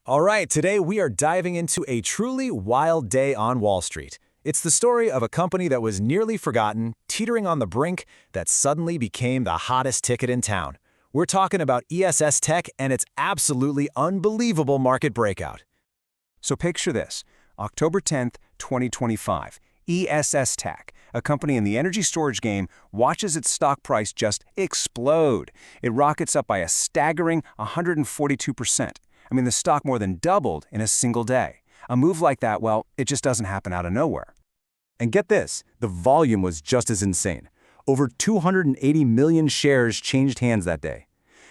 All right, today we are diving into a truly wild day on Wall Street. It's the story of a company that was nearly forgotten, teetering on the brink, that suddenly became the hottest ticket in town. We're talking about ESS Tech and its absolutely unbelievable market breakout. So picture this, October 10th, 2025, ESS Tech, a company in the energy storage game, watches its stock price just explode. It rockets up by a staggering 142%. The stock more than doubled in a single day. A move like that, well, it just doesn't happen out of nowhere. And get this, the volume was just as insane. Over 280 million shares changed hands that day.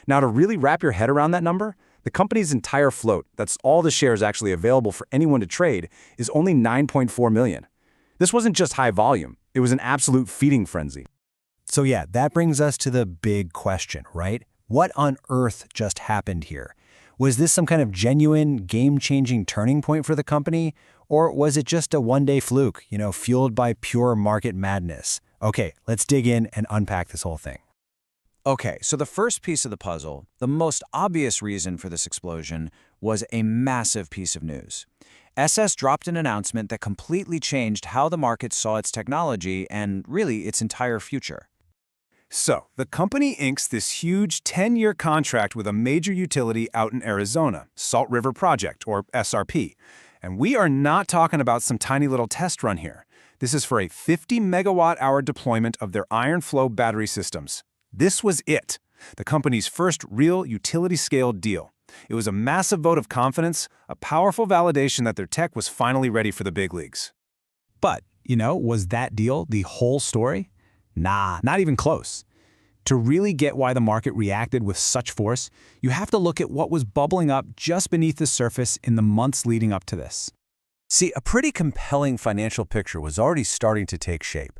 Now, to really wrap your head around that number, the company's entire float, that's all the shares actually available for anyone to trade, is only 9.4 million. This wasn't just high volume, it was an absolute feeding frenzy. So yeah, that brings us to the big question, right? What on earth just happened here? Was this some kind of genuine, game-changing turning point for the company? Or was it just a one-day fluke, fueled by pure market madness? Okay, let's dig in and unpack this whole thing. Okay, so the first piece of the puzzle, the most obvious reason for this explosion, was a massive piece of news. SS dropped an announcement that completely changed how the market saw its technology and, really, its entire future. So, the company inks this huge 10-year contract with a major utility out in Arizona, Salt River Project, or SRP. And we are not talking about some tiny little test run here. This is for a 50 megawatt-hour deployment of their iron flow battery systems. This was it, the company's first real utility-scale deal. It was a massive vote of confidence, a powerful validation that their tech was finally ready for the big leagues. But, was that deal the whole story? Nah, not even close. To really get why the market reacted with such force, you have to look at what was bubbling up just beneath the surface in the months leading up to this. See, a pretty compelling financial picture was already starting to take shape.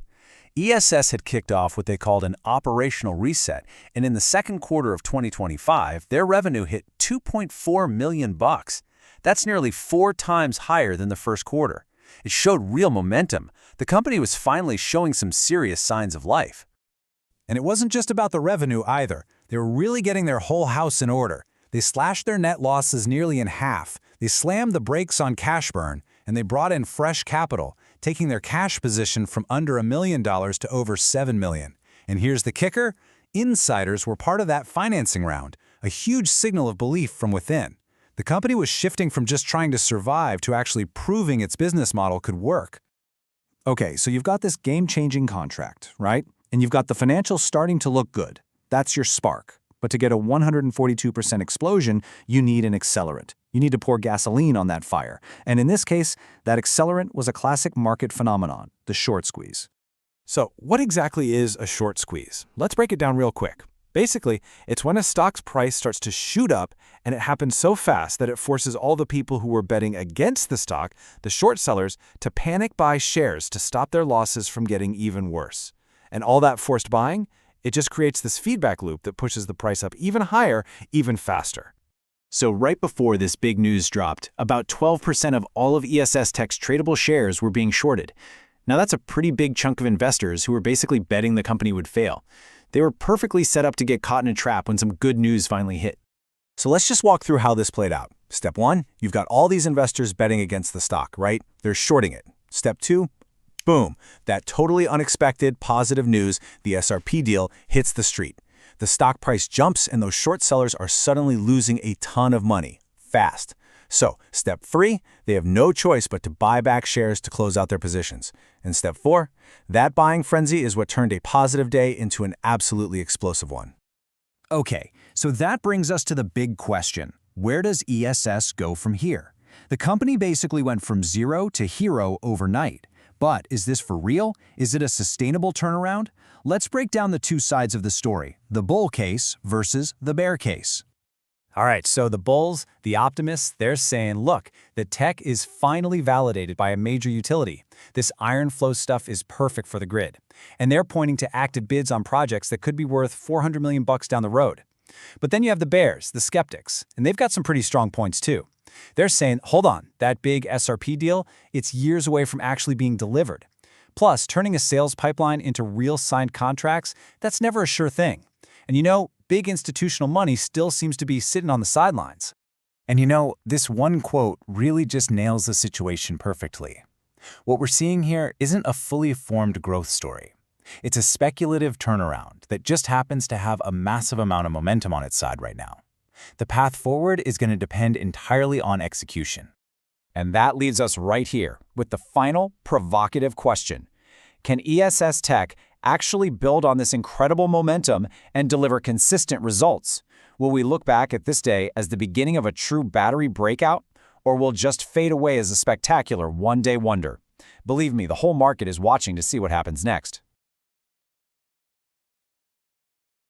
ESS had kicked off what they called an operational reset, and in the second quarter of 2025, their revenue hit $2.4 million. That's nearly 4 times higher than the first quarter. It showed real momentum. The company was finally showing some serious signs of life. And it wasn't just about the revenue either. They were really getting their whole house in order. They slashed their net losses nearly in half. They slammed the brakes on cash burn, and they brought in fresh capital, taking their cash position from under $1 million to over $7 million. And here's the kicker: insiders were part of that financing round, a huge signal of belief from within. The company was shifting from just trying to survive to actually proving its business model could work. Okay, so you've got this game-changing contract, right? And you've got the financials starting to look good. That's your spark. But to get a 142% explosion, you need an accelerant. You need to pour gasoline on that fire. And in this case, that accelerant was a classic market phenomenon, the short squeeze. So, what exactly is a short squeeze? Let's break it down real quick. Basically, it's when a stock's price starts to shoot up, and it happens so fast that it forces all the people who were betting against the stock, the short sellers, to panic buy shares to stop their losses from getting even worse. And all that forced buying, it just creates this feedback loop that pushes the price up even higher, even faster. So right before this big news dropped, about 12% of all of ESS Tech's tradable shares were being shorted. Now that's a pretty big chunk of investors who were basically betting the company would fail. They were perfectly set up to get caught in a trap when some good news finally hit. So let's just walk through how this played out. Step 1, you've got all these investors betting against the stock, right? They're shorting it. Step 2, boom, that totally unexpected positive news, the SRP deal, hits the street. The stock price jumps and those short sellers are suddenly losing a ton of money, fast. So, step 3, they have no choice but to buy back shares to close out their positions. And step 4, that buying frenzy is what turned a positive day into an absolutely explosive one. Okay, so that brings us to the big question. Where does ESS go from here? The company basically went from zero to hero overnight. But is this for real? Is it a sustainable turnaround? Let's break down the two sides of the story, the bull case versus the bear case. All right, so the bulls, the optimists, they're saying, look, the tech is finally validated by a major utility. This iron flow stuff is perfect for the grid. And they're pointing to active bids on projects that could be worth $400 million down the road. But then you have the bears, the skeptics, and they've got some pretty strong points too. They're saying, hold on, that big SRP deal, it's years away from actually being delivered. Plus, turning a sales pipeline into real signed contracts, that's never a sure thing. And big institutional money still seems to be sitting on the sidelines. And you know, this one quote really just nails the situation perfectly. What we're seeing here isn't a fully formed growth story. It's a speculative turnaround that just happens to have a massive amount of momentum on its side right now. The path forward is going to depend entirely on execution. And that leaves us right here with the final provocative question. Can ESS Tech actually build on this incredible momentum and deliver consistent results? Will we look back at this day as the beginning of a true battery breakout, or will just fade away as a spectacular one-day wonder? Believe me, the whole market is watching to see what happens next.